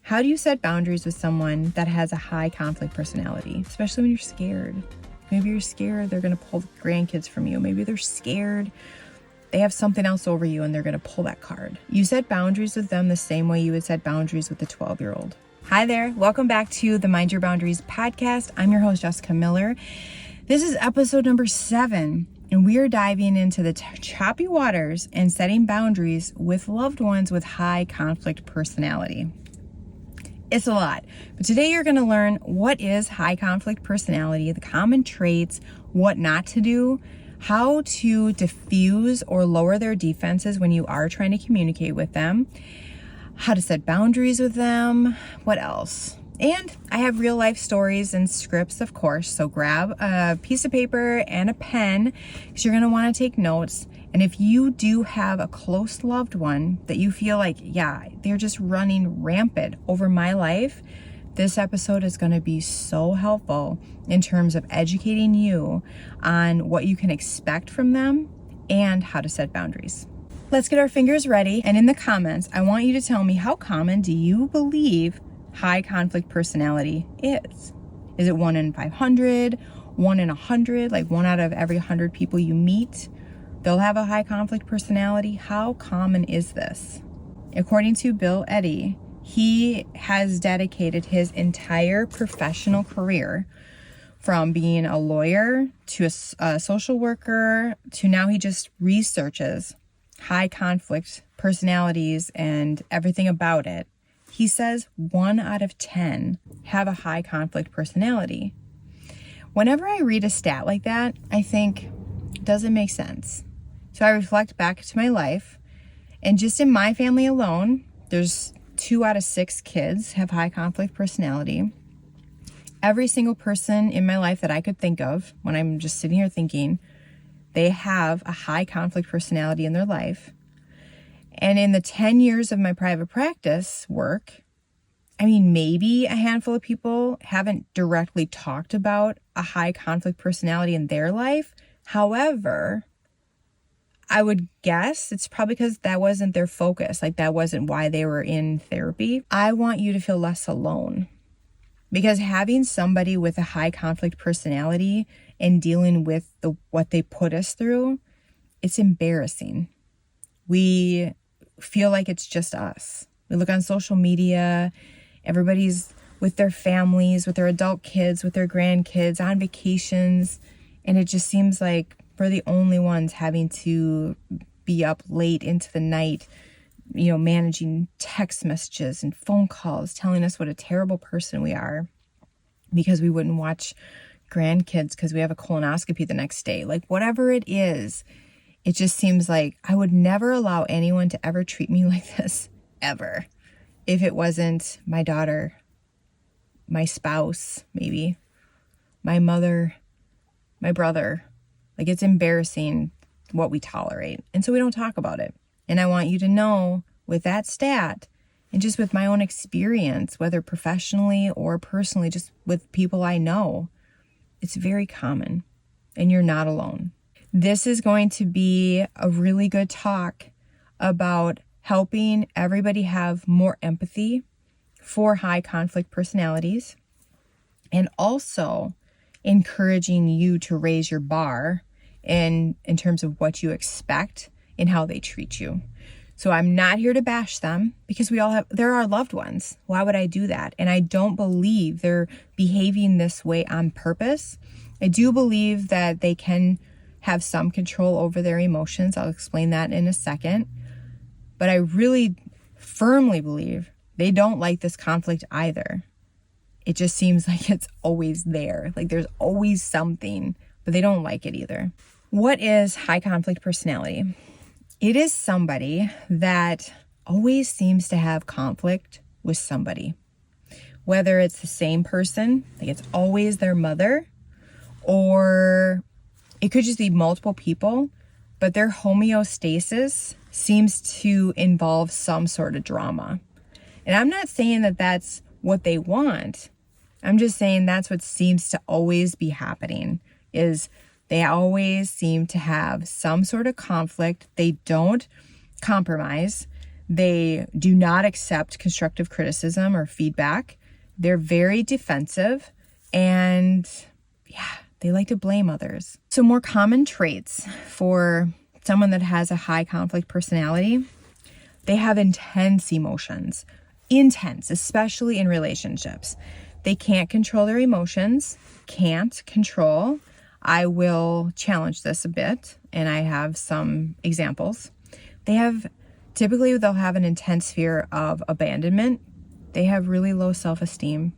How do you set boundaries with someone that has a high conflict personality, especially when you're scared? Maybe you're scared they're going to pull the grandkids from you. Maybe they're scared they have something else over you and they're going to pull that card. You set boundaries with them the same way you would set boundaries with a 12-year-old. Hi there. Welcome back to the Mind Your Boundaries podcast. I'm your host, Jessica Miller. This is episode number 7, and we are diving into the choppy waters and setting boundaries with loved ones with high conflict personality. It's a lot, but today you're going to learn what is high conflict personality, the common traits, what not to do, how to diffuse or lower their defenses when you are trying to communicate with them, how to set boundaries with them, what else? And I have real life stories and scripts, of course, so grab a piece of paper and a pen because you're going to want to take notes. And if you do have a close loved one that you feel like, yeah, they're just running rampant over my life, this episode is going to be so helpful in terms of educating you on what you can expect from them and how to set boundaries. Let's get our fingers ready. And in the comments, I want you to tell me, how common do you believe high conflict personality is? Is it 1 in 500, 1 in 100, like 1 out of every 100 people you meet? They'll have a high conflict personality. How common is this? According to Bill Eddy, he has dedicated his entire professional career from being a lawyer to a social worker to now he just researches high conflict personalities and everything about it. He says 1 out of 10 have a high conflict personality. Whenever I read a stat like that, I think, does it make sense? So I reflect back to my life, and just in my family alone, there's 2 out of 6 kids have high conflict personality. Every single person in my life that I could think of, when I'm just sitting here thinking, they have a high conflict personality in their life. And in the 10 years of my private practice work, I mean, maybe a handful of people haven't directly talked about a high conflict personality in their life. However, I would guess it's probably because that wasn't their focus. Like, that wasn't why they were in therapy. I want you to feel less alone, because having somebody with a high conflict personality and dealing with what they put us through, it's embarrassing. We feel like it's just us. We look on social media, everybody's with their families, with their adult kids, with their grandkids, on vacations, and it just seems like we're the only ones having to be up late into the night, managing text messages and phone calls telling us what a terrible person we are because we wouldn't watch grandkids because we have a colonoscopy the next day. Like, whatever it is, it just seems like I would never allow anyone to ever treat me like this, ever. If it wasn't my daughter, my spouse, maybe, my mother, my brother. Like, it's embarrassing what we tolerate. And so we don't talk about it. And I want you to know, with that stat, and just with my own experience, whether professionally or personally, just with people I know, it's very common. And you're not alone. This is going to be a really good talk about helping everybody have more empathy for high conflict personalities, and also encouraging you to raise your bar in terms of what you expect and how they treat you. So I'm not here to bash them, because they're our loved ones. Why would I do that? And I don't believe they're behaving this way on purpose. I do believe that they can have some control over their emotions. I'll explain that in a second. But I really firmly believe they don't like this conflict either. It just seems like it's always there. Like, there's always something, but they don't like it either. What is high conflict personality? It is somebody that always seems to have conflict with somebody. Whether it's the same person, like it's always their mother, or it could just be multiple people, but their homeostasis seems to involve some sort of drama. And I'm not saying that that's what they want. I'm just saying that's what seems to always be happening, is they always seem to have some sort of conflict. They don't compromise. They do not accept constructive criticism or feedback. They're very defensive, and they like to blame others. So more common traits for someone that has a high conflict personality: they have intense emotions. Intense, especially in relationships. They can't control their emotions. Can't control. I will challenge this a bit, and I have some examples. Typically they'll have an intense fear of abandonment. They have really low self-esteem.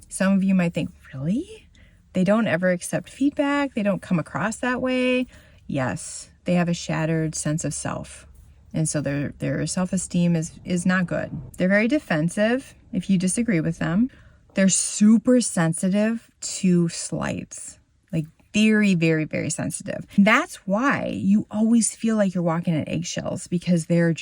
Some of you might think, really? They don't ever accept feedback. They don't come across that way. Yes, they have a shattered sense of self. And so their self-esteem is not good. They're very defensive if you disagree with them. They're super sensitive to slights. Like very, very, very sensitive. That's why you always feel like you're walking on eggshells, because they're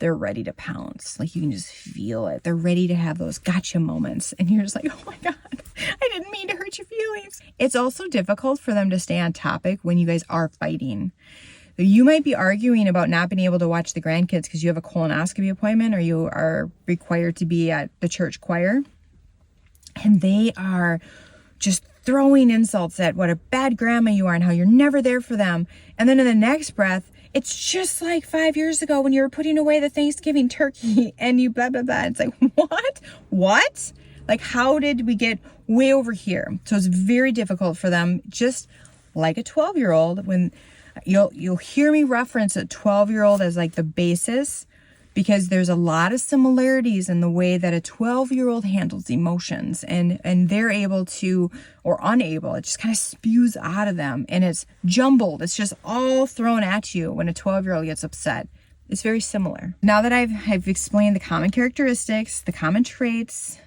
ready to pounce. Like you can just feel it. They're ready to have those gotcha moments. And you're just like, oh my God, I didn't mean to hurt your feelings. It's also difficult for them to stay on topic when you guys are fighting. You might be arguing about not being able to watch the grandkids because you have a colonoscopy appointment or you are required to be at the church choir. And they are just throwing insults at what a bad grandma you are and how you're never there for them. And then in the next breath, it's just like 5 years ago when you were putting away the Thanksgiving turkey and you blah, blah, blah. It's like, what? Like, how did we get way over here? So it's very difficult for them, just like a 12-year-old. When you'll hear me reference a 12-year-old as like the basis, because there's a lot of similarities in the way that a 12-year-old handles emotions, and they're able to, or unable, it just kind of spews out of them and it's jumbled. It's just all thrown at you when a 12-year-old gets upset. It's very similar. Now that I've explained the common characteristics, the common traits,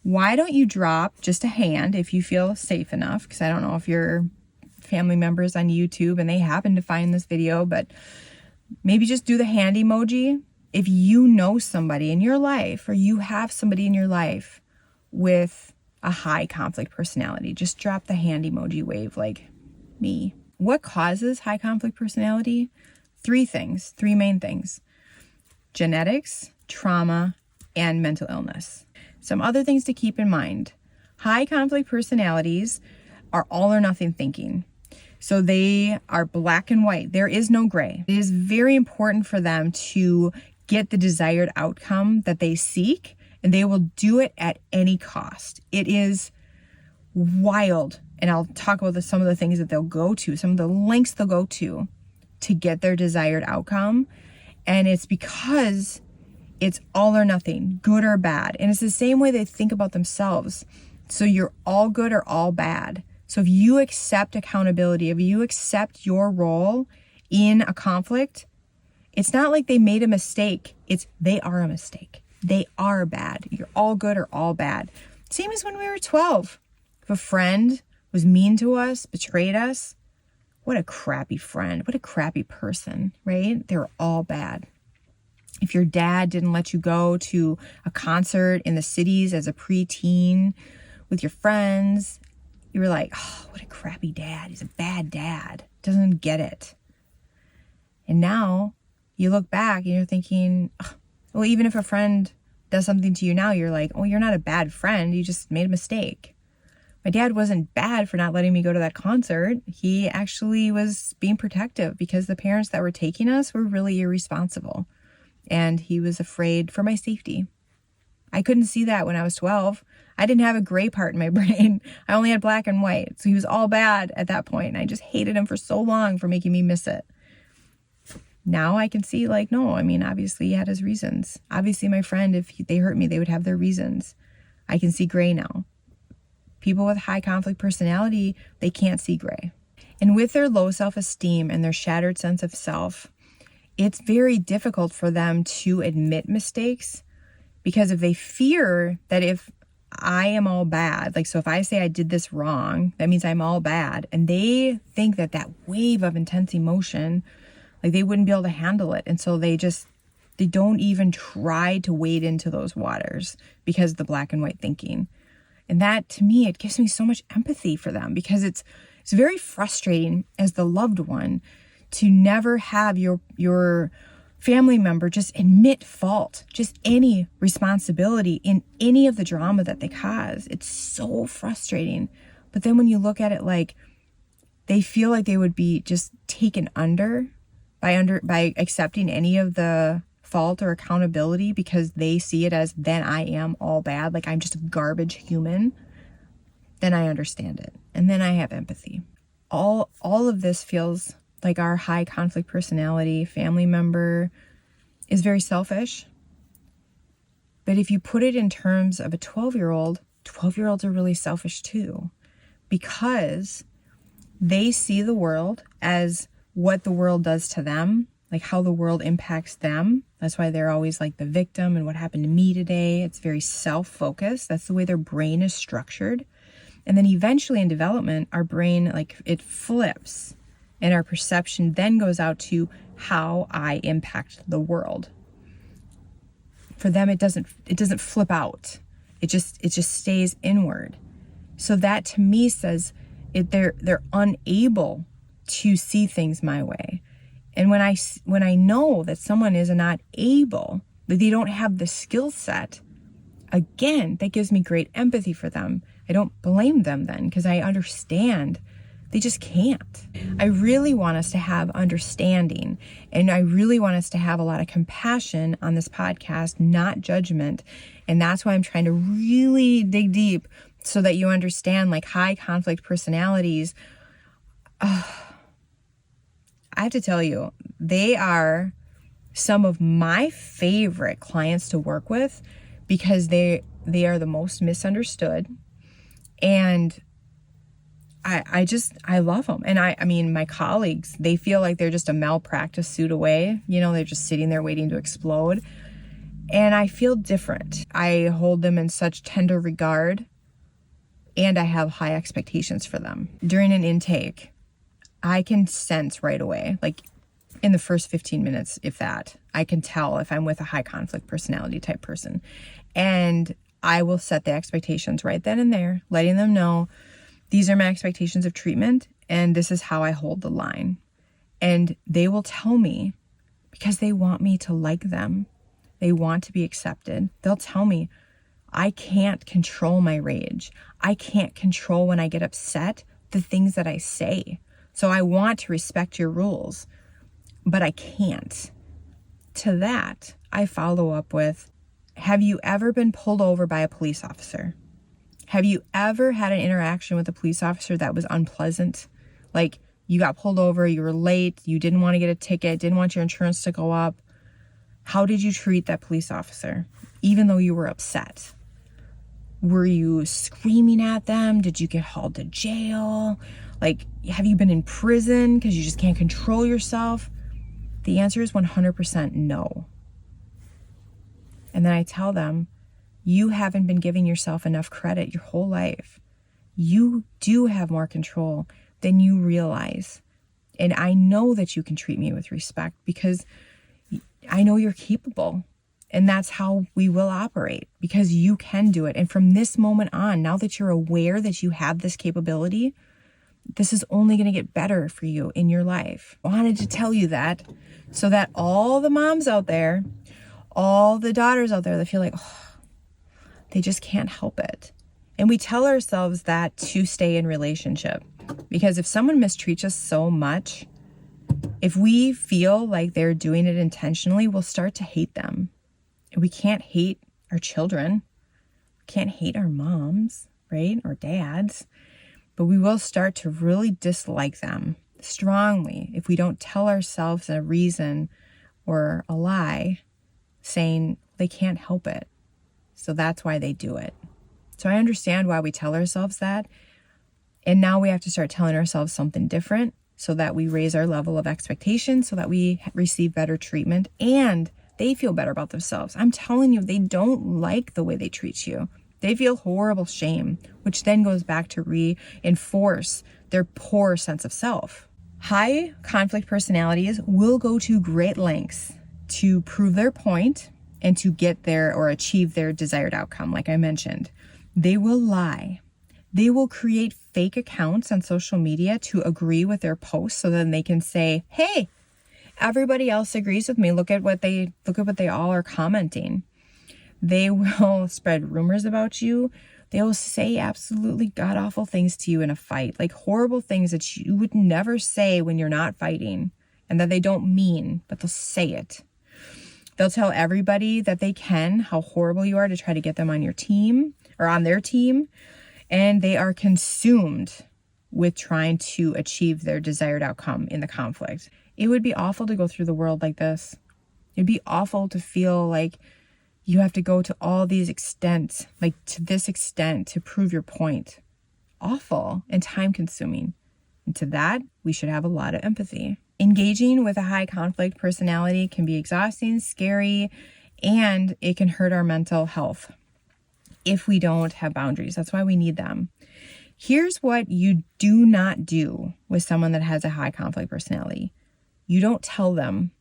why don't you drop just a hand if you feel safe enough? Because I don't know if your family members on YouTube and they happen to find this video, but maybe just do the hand emoji. If you know somebody in your life, or you have somebody in your life with a high conflict personality, just drop the hand emoji wave like me. What causes high conflict personality? 3 main things: genetics, trauma, and mental illness. Some other things to keep in mind: high conflict personalities are all or nothing thinking. So they are black and white. There is no gray. It is very important for them to get the desired outcome that they seek, and they will do it at any cost. It is wild. And I'll talk about some of the things that they'll go to, some of the lengths they'll go to get their desired outcome. And it's because it's all or nothing, good or bad. And it's the same way they think about themselves. So you're all good or all bad. So if you accept accountability, if you accept your role in a conflict, it's not like they made a mistake. It's they are a mistake. They are bad. You're all good or all bad. Same as when we were 12. If a friend was mean to us, betrayed us, what a crappy friend. What a crappy person, right? They were all bad. If your dad didn't let you go to a concert in the cities as a preteen with your friends, you were like, oh, what a crappy dad. He's a bad dad. Doesn't get it. And now you look back and you're thinking, oh, well, even if a friend does something to you now, you're like, oh, you're not a bad friend. You just made a mistake. My dad wasn't bad for not letting me go to that concert. He actually was being protective because the parents that were taking us were really irresponsible. And he was afraid for my safety. I couldn't see that when I was 12. I didn't have a gray part in my brain. I only had black and white. So he was all bad at that point. And I just hated him for so long for making me miss it. Now I can see, like, no, I mean, obviously he had his reasons. Obviously my friend, if they hurt me, they would have their reasons. I can see gray now. People with high conflict personality, they can't see gray. And with their low self-esteem and their shattered sense of self, it's very difficult for them to admit mistakes, because if they fear that if I am all bad, like, so if I say I did this wrong, that means I'm all bad. And they think that that wave of intense emotion, like, they wouldn't be able to handle it. And so they don't even try to wade into those waters because of the black and white thinking. And that, to me, it gives me so much empathy for them, because it's very frustrating as the loved one to never have your family member just admit fault, just any responsibility in any of the drama that they cause. It's so frustrating. But then when you look at it like they feel like they would be just taken under by accepting any of the fault or accountability because they see it as then I am all bad, like I'm just a garbage human, then I understand it. And then I have empathy. All of this feels like our high conflict personality family member is very selfish. But if you put it in terms of a 12-year-old, 12-year-olds are really selfish too, because they see the world as what the world does to them, like how the world impacts them. That's why they're always like the victim and what happened to me today. It's very self-focused. That's the way their brain is structured. And then eventually in development, our brain, like it flips and our perception then goes out to how I impact the world. For them, it doesn't flip out. It just stays inward. So that to me says they're unable to see things my way. And when I know that someone is not able, that they don't have the skill set, again, that gives me great empathy for them. I don't blame them then because I understand they just can't. I really want us to have understanding, and I really want us to have a lot of compassion on this podcast, not judgment. And that's why I'm trying to really dig deep so that you understand like high conflict personalities. I have to tell you, they are some of my favorite clients to work with because they are the most misunderstood. And I love them. And I mean, my colleagues, they feel like they're just a malpractice suit away. You know, they're just sitting there waiting to explode. And I feel different. I hold them in such tender regard, and I have high expectations for them. During an intake, I can sense right away, like in the first 15 minutes, if that, I can tell if I'm with a high conflict personality type person. And I will set the expectations right then and there, letting them know these are my expectations of treatment and this is how I hold the line. And they will tell me because they want me to like them. They want to be accepted. They'll tell me, I can't control my rage. I can't control when I get upset, the things that I say. So I want to respect your rules, but I can't. To that, I follow up with, have you ever been pulled over by a police officer? Have you ever had an interaction with a police officer that was unpleasant? Like you got pulled over, you were late, you didn't want to get a ticket, didn't want your insurance to go up. How did you treat that police officer, even though you were upset? Were you screaming at them? Did you get hauled to jail? Like, have you been in prison because you just can't control yourself? The answer is 100% no. And then I tell them, you haven't been giving yourself enough credit your whole life. You do have more control than you realize. And I know that you can treat me with respect because I know you're capable. And that's how we will operate because you can do it. And from this moment on, now that you're aware that you have this capability, this is only going to get better for you in your life. I wanted to tell you that so that all the moms out there, all the daughters out there that feel like, oh, they just can't help it. And we tell ourselves that to stay in relationship because if someone mistreats us so much, if we feel like they're doing it intentionally, we'll start to hate them. We can't hate our children. We can't hate our moms, right? Or dads. But we will start to really dislike them strongly if we don't tell ourselves a reason or a lie saying they can't help it. So that's why they do it. So I understand why we tell ourselves that. And now we have to start telling ourselves something different so that we raise our level of expectation so that we receive better treatment and they feel better about themselves. I'm telling you, they don't like the way they treat you. They feel horrible shame, which then goes back to reinforce their poor sense of self. High conflict personalities will go to great lengths to prove their point and to get their or achieve their desired outcome, like I mentioned. They will lie. They will create fake accounts on social media to agree with their posts so then they can say, hey, Everybody else agrees with me. Look at what they all are commenting. They will spread rumors about you. They will say absolutely god-awful things to you in a fight, like horrible things that you would never say when you're not fighting and that they don't mean, but they'll say it. They'll tell everybody that they can how horrible you are to try to get them on your team or on their team, and they are consumed with trying to achieve their desired outcome in the conflict. It would be awful to go through the world like this. It'd be awful to feel like you have to go to all these extents, like to this extent, to prove your point. Awful and time consuming. And to that, we should have a lot of empathy. Engaging with a high conflict personality can be exhausting, scary, and it can hurt our mental health if we don't have boundaries. That's why we need them. Here's what you do not do with someone that has a high conflict personality. You don't tell them,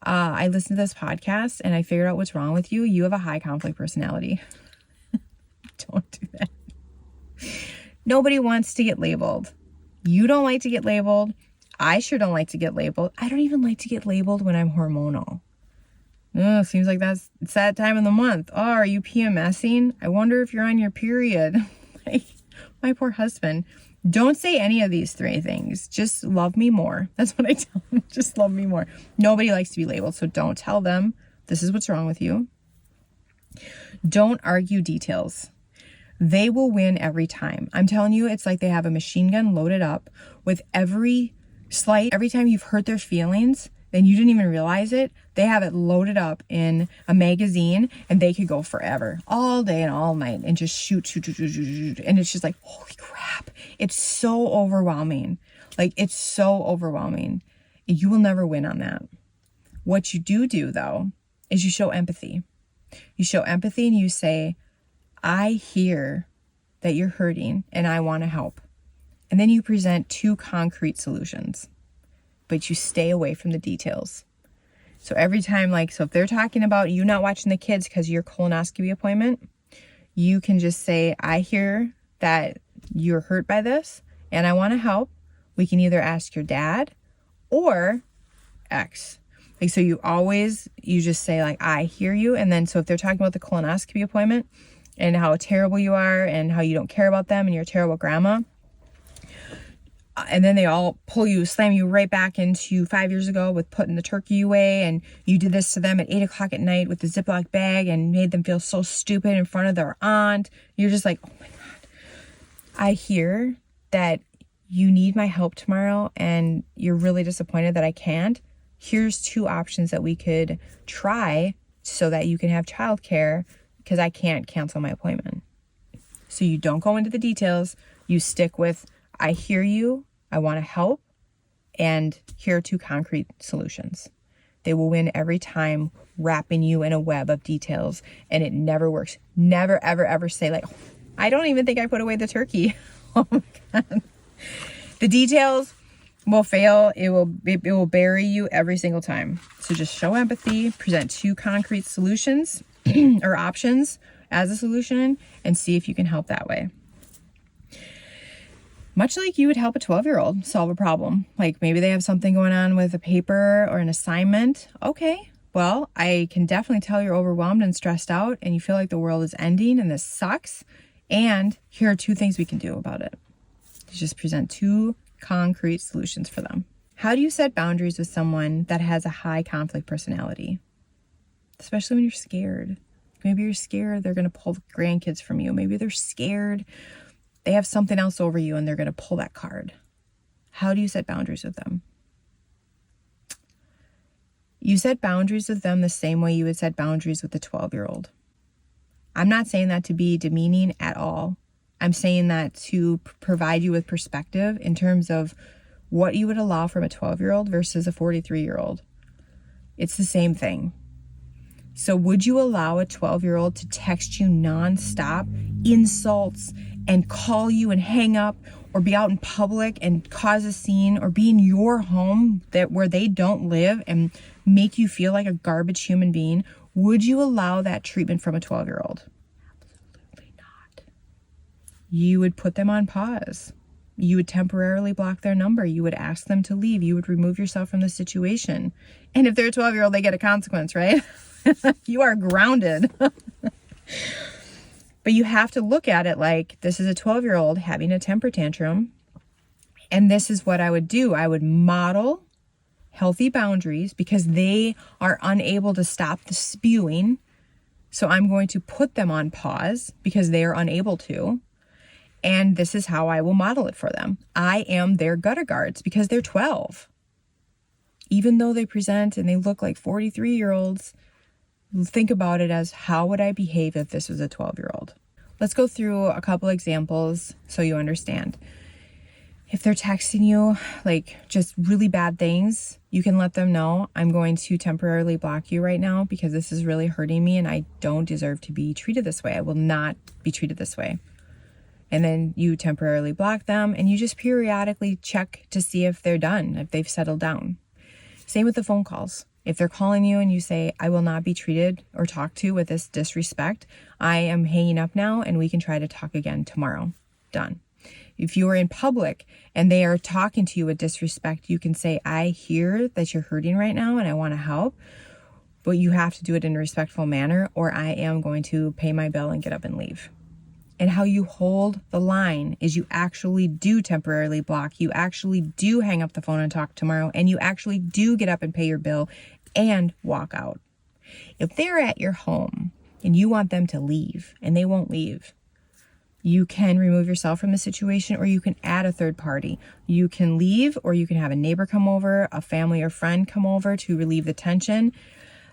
I listened to this podcast and I figured out what's wrong with you. You have a high conflict personality. Don't do that. Nobody wants to get labeled. You don't like to get labeled. I sure don't like to get labeled. I don't even like to get labeled when I'm hormonal. Oh, seems like it's that time of the month. Oh, are you PMSing? I wonder if you're on your period. Like, my poor husband. Don't say any of these three things. Just love me more. That's what I tell them. Just love me more. Nobody likes to be labeled, so don't tell them this is what's wrong with you. Don't argue details. They will win every time. I'm telling you, it's like they have a machine gun loaded up with every time you've hurt their feelings, and you didn't even realize it, they have it loaded up in a magazine, and they could go forever, all day and all night, and just shoot. And it's just like, holy crap. It's so overwhelming. Like, it's so overwhelming. You will never win on that. What you do, though, is you show empathy. You show empathy and you say, I hear that you're hurting and I want to help. And then you present two concrete solutions, but you stay away from the details. So every time, so if they're talking about you not watching the kids because of your colonoscopy appointment, you can just say, I hear that you're hurt by this and I want to help. We can either ask your dad or X. So you just say I hear you. And then, so if they're talking about the colonoscopy appointment and how terrible you are and how you don't care about them and you're a terrible grandma, and then they all slam you right back into 5 years ago with putting the turkey away, and you did this to them at 8 o'clock at night with the Ziploc bag and made them feel so stupid in front of their aunt. You're just like, oh my God. I hear that you need my help tomorrow and you're really disappointed that I can't. Here's two options that we could try so that you can have childcare because I can't cancel my appointment. So you don't go into the details. You stick with, I hear you, I want to help, and here are two concrete solutions. They will win every time, wrapping you in a web of details, and it never works. Never, ever, ever say I don't even think I put away the turkey. Oh my God. The details will fail. It will bury you every single time. So just show empathy, present two concrete solutions or options as a solution, and see if you can help that way. Much like you would help a 12-year-old solve a problem. Maybe they have something going on with a paper or an assignment. Okay, well, I can definitely tell you're overwhelmed and stressed out and you feel like the world is ending and this sucks. And here are two things we can do about it. Just present two concrete solutions for them. How do you set boundaries with someone that has a high conflict personality? Especially when you're scared. Maybe you're scared they're going to pull the grandkids from you. Maybe they're scared they have something else over you and they're going to pull that card. How do you set boundaries with them? You set boundaries with them the same way you would set boundaries with a 12-year-old. I'm not saying that to be demeaning at all. I'm saying that to provide you with perspective in terms of what you would allow from a 12-year-old versus a 43-year-old. It's the same thing. So would you allow a 12-year-old to text you nonstop, insults, and call you and hang up, or be out in public and cause a scene, or be in your home where they don't live and make you feel like a garbage human being? Would you allow that treatment from a 12-year-old? Absolutely not. You would put them on pause. You would temporarily block their number. You would ask them to leave. You would remove yourself from the situation. And if they're a 12-year-old, they get a consequence, right? You are grounded. But you have to look at it like this is a 12-year-old having a temper tantrum. And this is what I would do. I would model healthy boundaries because they are unable to stop the spewing. So I'm going to put them on pause because they are unable to. And this is how I will model it for them. I am their gutter guards because they're 12. Even though they present and they look like 43-year-olds, think about it as how would I behave if this was a 12-year-old? Let's go through a couple examples so you understand. If they're texting you like just really bad things, you can let them know, I'm going to temporarily block you right now because this is really hurting me and I don't deserve to be treated this way. I will not be treated this way. And then you temporarily block them and you just periodically check to see if they're done, if they've settled down. Same with the phone calls. If they're calling you and you say, I will not be treated or talked to with this disrespect, I am hanging up now and we can try to talk again tomorrow. Done. If you are in public and they are talking to you with disrespect, you can say, I hear that you're hurting right now and I want to help, but you have to do it in a respectful manner or I am going to pay my bill and get up and leave. And how you hold the line is you actually do temporarily block. You actually do hang up the phone and talk tomorrow. And you actually do get up and pay your bill and walk out. If they're at your home and you want them to leave and they won't leave, you can remove yourself from the situation or you can add a third party. You can leave or you can have a neighbor come over, a family or friend come over to relieve the tension.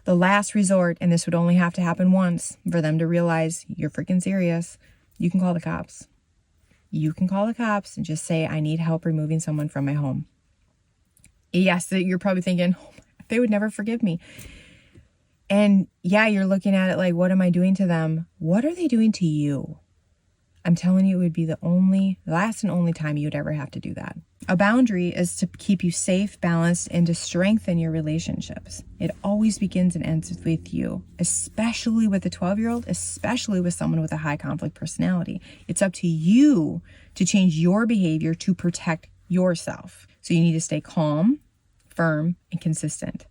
The last resort, and this would only have to happen once for them to realize you're freaking serious, you can call the cops. You can call the cops and just say, I need help removing someone from my home. Yes, you're probably thinking, oh, they would never forgive me. And yeah, you're looking at it like, what am I doing to them? What are they doing to you? I'm telling you, it would be the last and only time you would ever have to do that. A boundary is to keep you safe, balanced, and to strengthen your relationships. It always begins and ends with you, especially with a 12-year-old, especially with someone with a high conflict personality. It's up to you to change your behavior to protect yourself. So you need to stay calm, firm, and consistent.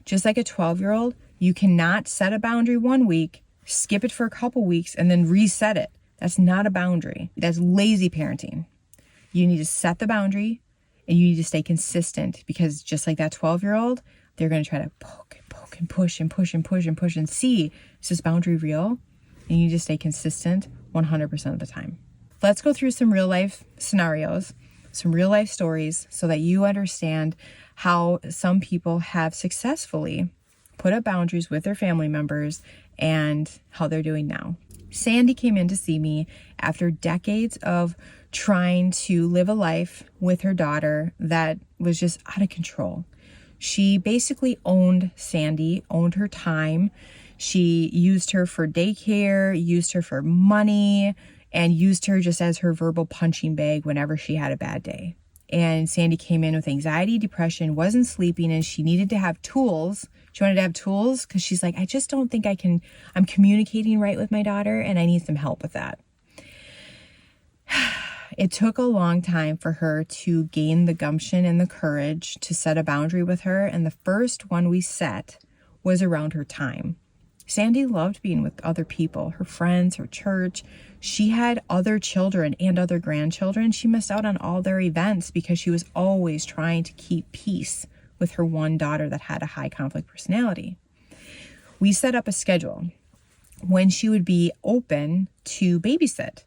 Just like a 12-year-old, you cannot set a boundary 1 week, skip it for a couple weeks, and then reset it. That's not a boundary. That's lazy parenting. You need to set the boundary and you need to stay consistent because just like that 12-year-old, they're going to try to poke and poke and push and push and push and push and see, is this boundary real? And you need to stay consistent 100% of the time. Let's go through some real life scenarios, some real life stories so that you understand how some people have successfully put up boundaries with their family members and how they're doing now. Sandy came in to see me after decades of trying to live a life with her daughter that was just out of control. She basically owned Sandy, owned her time. She used her for daycare, used her for money, and used her just as her verbal punching bag whenever she had a bad day. And Sandy came in with anxiety, depression, wasn't sleeping, and she needed to have tools. She wanted to have tools because she's like, I just don't think I'm communicating right with my daughter and I need some help with that. It took a long time for her to gain the gumption and the courage to set a boundary with her. And the first one we set was around her time. Sandy loved being with other people, her friends, her church. She had other children and other grandchildren. She missed out on all their events because she was always trying to keep peace with her one daughter that had a high conflict personality. We set up a schedule when she would be open to babysit.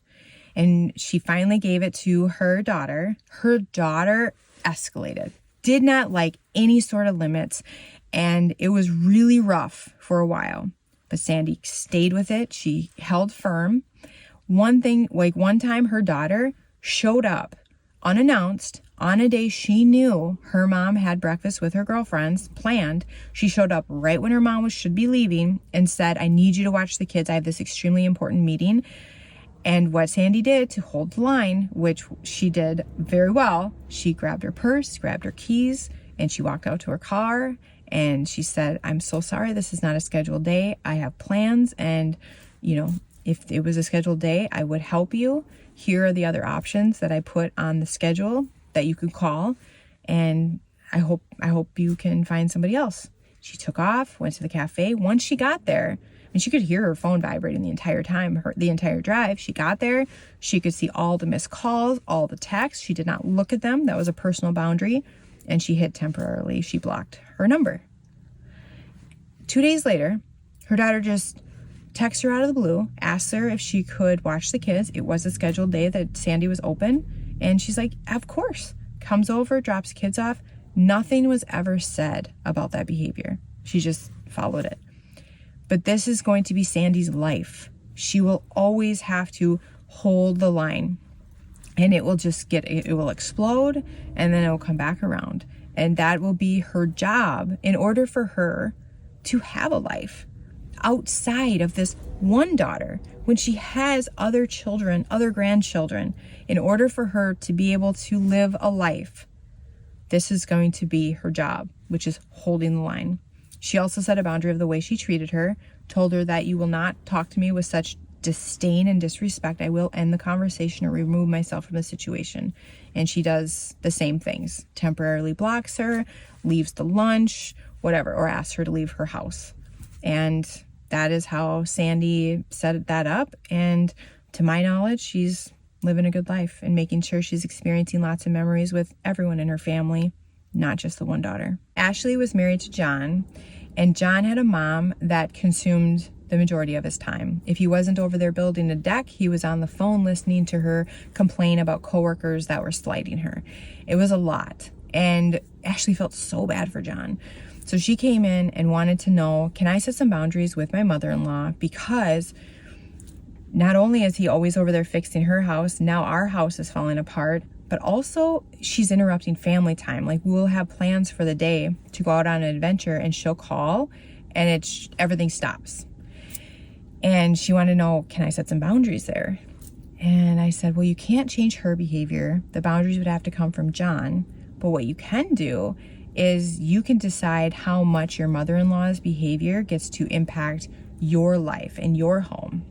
And she finally gave it to her daughter. Her daughter escalated, did not like any sort of limits. And it was really rough for a while. But Sandy stayed with it. She held firm. One time her daughter showed up unannounced on a day she knew her mom had breakfast with her girlfriends planned. She showed up right when her mom should be leaving and said, I need you to watch the kids. I have this extremely important meeting. And what Sandy did to hold the line, which she did very well, she grabbed her purse, grabbed her keys, and she walked out to her car. And she said, I'm so sorry. This is not a scheduled day. I have plans and, If it was a scheduled day, I would help you. Here are the other options that I put on the schedule that you could call. And I hope you can find somebody else. She took off, went to the cafe. Once she got there, and she could hear her phone vibrating the entire time, the entire drive. She got there, she could see all the missed calls, all the texts. She did not look at them. That was a personal boundary. And she hit temporarily. She blocked her number. 2 days later, her daughter just texts her out of the blue, asks her if she could watch the kids. It was a scheduled day that Sandy was open. And she's like, of course. Comes over, drops kids off. Nothing was ever said about that behavior. She just followed it. But this is going to be Sandy's life. She will always have to hold the line. And it will explode, and then it will come back around. And that will be her job in order for her to have a life outside of this one daughter, when she has other children, other grandchildren. In order for her to be able to live a life, this is going to be her job, which is holding the line. She also set a boundary of the way she treated her, told her that you will not talk to me with such disdain and disrespect. I will end the conversation or remove myself from the situation. And she does the same things. Temporarily blocks her, leaves the lunch, whatever, or asks her to leave her house. And that is how Sandy set that up. And to my knowledge, she's living a good life and making sure she's experiencing lots of memories with everyone in her family, not just the one daughter. Ashley was married to John, and John had a mom that consumed the majority of his time. If he wasn't over there building a deck, he was on the phone listening to her complain about coworkers that were slighting her. It was a lot. And Ashley felt so bad for John. So she came in and wanted to know, can I set some boundaries with my mother-in-law? Because not only is he always over there fixing her house, now our house is falling apart, but also she's interrupting family time. Like, we'll have plans for the day to go out on an adventure, and she'll call and everything stops. And she wanted to know, can I set some boundaries there? And I said, well, you can't change her behavior. The boundaries would have to come from John. But what you can do is you can decide how much your mother-in-law's behavior gets to impact your life and your home.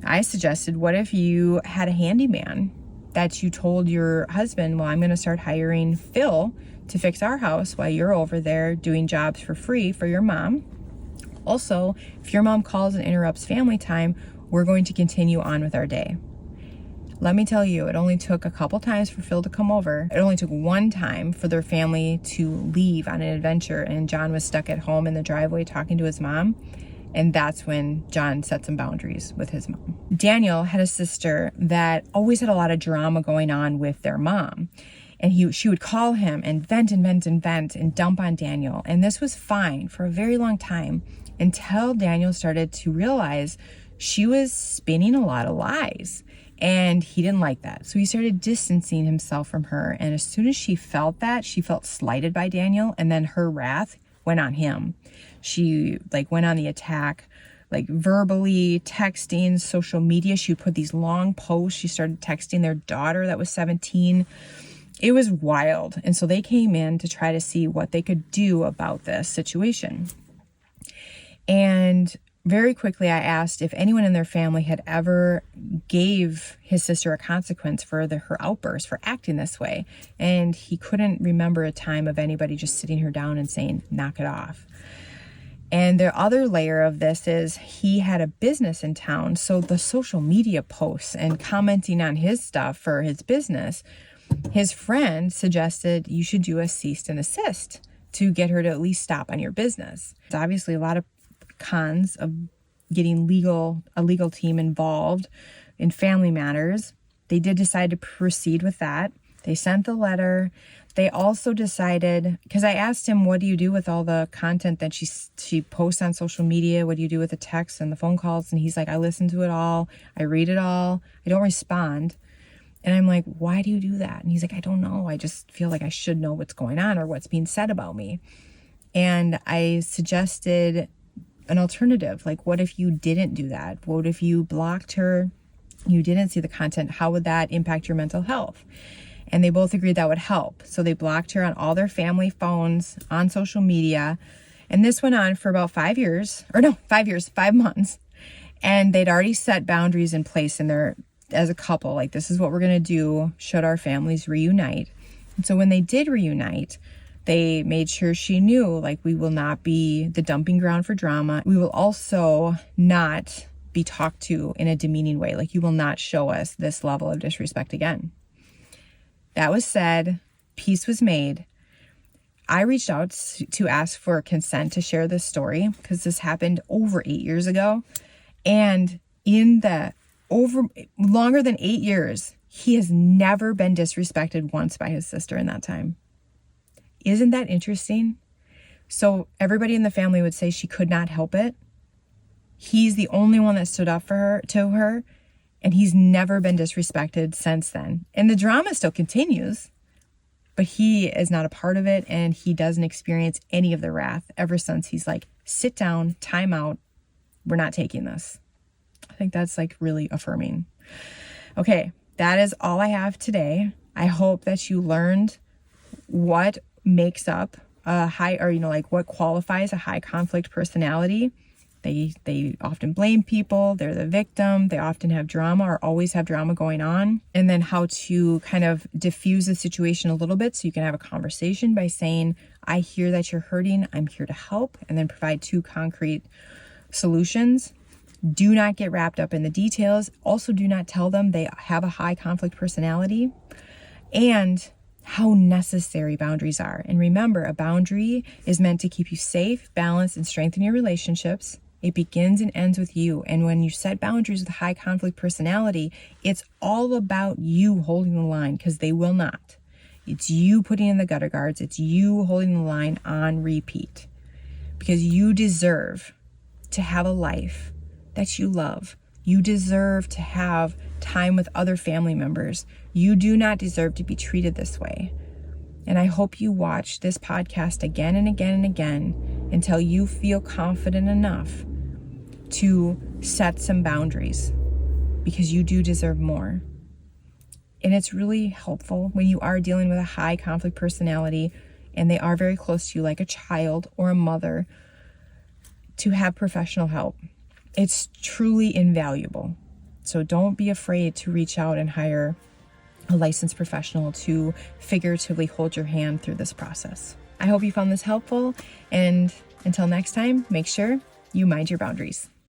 I suggested, what if you had a handyman that you told your husband, well, I'm going to start hiring Phil to fix our house while you're over there doing jobs for free for your mom. Also, if your mom calls and interrupts family time, we're going to continue on with our day. Let me tell you, it only took a couple times for Phil to come over. It only took one time for their family to leave on an adventure, and John was stuck at home in the driveway talking to his mom. And that's when John set some boundaries with his mom. Daniel had a sister that always had a lot of drama going on with their mom. And she would call him and vent and dump on Daniel. And this was fine for a very long time, until Daniel started to realize she was spinning a lot of lies. And he didn't like that. So he started distancing himself from her. And as soon as she felt that, she felt slighted by Daniel. And then her wrath went on him. She went on the attack, verbally, texting, social media. She would put these long posts. She started texting their daughter that was 17. It was wild. And so they came in to try to see what they could do about this situation. And very quickly, I asked if anyone in their family had ever gave his sister a consequence for her outburst, for acting this way. And he couldn't remember a time of anybody just sitting her down and saying, knock it off. And the other layer of this is he had a business in town. So the social media posts and commenting on his stuff for his business, his friend suggested you should do a cease and desist to get her to at least stop on your business. There's obviously a lot of cons of getting a legal team involved in family matters. They did decide to proceed with that. They sent the letter. They also decided, because I asked him, what do you do with all the content that she posts on social media? What do you do with the texts and the phone calls? And he's like, I listen to it all. I read it all. I don't respond. And I'm like, why do you do that? And he's like, I don't know. I just feel like I should know what's going on or what's being said about me. And I suggested an alternative. What if you didn't do that? What if you blocked her? You didn't see the content. How would that impact your mental health? And they both agreed that would help. So they blocked her on all their family phones, on social media. And this went on for about 5 years. 5 months. And they'd already set boundaries in place in their, as a couple, like, this is what we're going to do should our families reunite. And so when they did reunite, they made sure she knew, like, we will not be the dumping ground for drama. We will also not be talked to in a demeaning way. Like, you will not show us this level of disrespect again. That was said. Peace was made. I reached out to ask for consent to share this story because this happened over 8 years ago. And in the longer than 8 years, he has never been disrespected once by his sister in that time. Isn't that interesting? So everybody in the family would say she could not help it. He's the only one that stood up for her, and he's never been disrespected since then. And the drama still continues, but he is not a part of it, and he doesn't experience any of the wrath ever since. He's like, sit down, time out. We're not taking this. I think that's like really affirming. Okay, that is all I have today. I hope that you learned what makes up a high, or, like, what qualifies a high conflict personality. They often blame people. They're the victim. They often have drama, or always have drama going on. And then how to kind of diffuse the situation a little bit so you can have a conversation by saying, I hear that you're hurting. I'm here to help. And then provide 2 concrete solutions. Do not get wrapped up in the details. Also, do not tell them they have a high conflict personality. And how necessary boundaries are. And remember, a boundary is meant to keep you safe, balanced, and strengthen your relationships. It begins and ends with you. And when you set boundaries with a high conflict personality, it's all about you holding the line, because they will not. It's you putting in the gutter guards. It's you holding the line on repeat, because you deserve to have a life that you love. You deserve to have time with other family members. You do not deserve to be treated this way. And I hope you watch this podcast again and again and again until you feel confident enough to set some boundaries, because you do deserve more. And it's really helpful when you are dealing with a high conflict personality and they are very close to you, like a child or a mother, to have professional help. It's truly invaluable. So don't be afraid to reach out and hire a licensed professional to figuratively hold your hand through this process. I hope you found this helpful, and until next time, make sure you mind your boundaries.